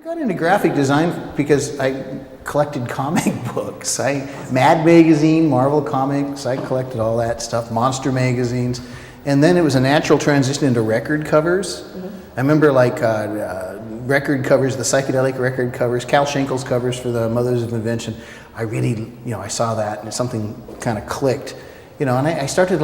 got into graphic design because I collected comic books. Mad Magazine, Marvel Comics, I collected all that stuff, Monster magazines. And then it was a natural transition into record covers. I remember record covers, the psychedelic record covers, Cal Schenkel's covers for the Mothers of Invention. I really, I saw that and something kind of clicked. And I started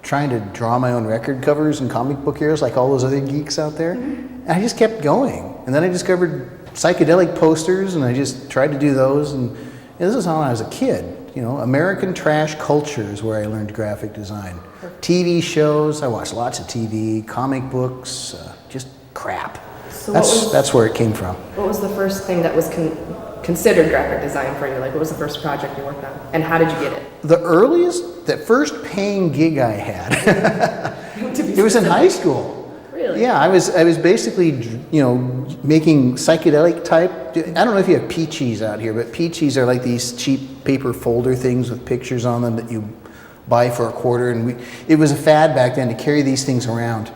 trying to draw my own record covers and comic book heroes like all those other geeks out there. And I just kept going. And then I discovered psychedelic posters and I just tried to do those. And this is how I was a kid. American trash culture is where I learned graphic design. TV shows, I watched lots of TV, comic books, just crap. So that's where it came from. What was the first thing that was considered graphic design for you? What was the first project you worked on? And how did you get it? The first paying gig I had, it was in high school. Really? Yeah, I was basically, making psychedelic type. I don't know if you have peachies out here, but peachies are like these cheap paper folder things with pictures on them that you buy for $0.25. And it was a fad back then to carry these things around.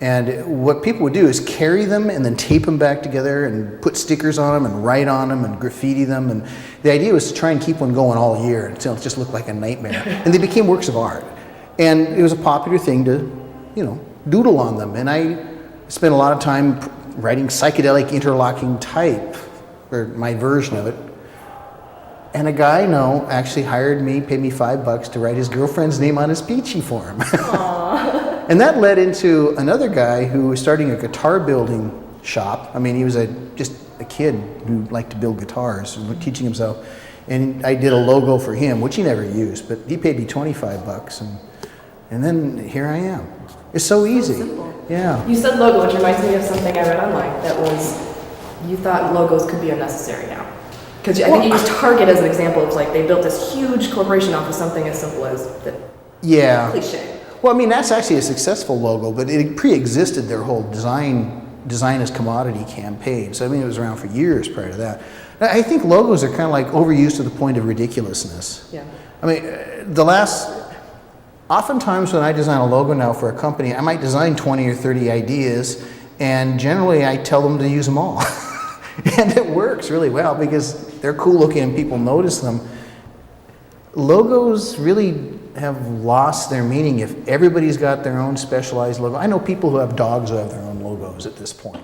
And what people would do is carry them and then tape them back together and put stickers on them and write on them and graffiti them. And the idea was to try and keep one going all year until it just looked like a nightmare. And they became works of art. And it was a popular thing to, doodle on them. And I spent a lot of time writing psychedelic interlocking type, or my version of it. And a guy actually hired me, paid me $5 to write his girlfriend's name on his peachy for him. And that led into another guy who was starting a guitar building shop. I mean, he was just a kid who liked to build guitars, teaching himself. And I did a logo for him, which he never used, but he paid me $25. And then here I am. It's so easy. Simple. Yeah. You said logo, which reminds me of something I read online that was, you thought logos could be unnecessary now. Because I think you used Target as an example of they built this huge corporation off of something as simple as that. Yeah. Cliche. Well, I mean, that's actually a successful logo, but it pre-existed their whole design as commodity campaign. So, I mean, it was around for years prior to that. I think logos are kind of overused to the point of ridiculousness. Yeah. I mean, oftentimes when I design a logo now for a company, I might design 20 or 30 ideas, and generally I tell them to use them all. And it works really well because they're cool looking and people notice them. Logos really have lost their meaning if everybody's got their own specialized logo. I know people who have dogs who have their own logos at this point.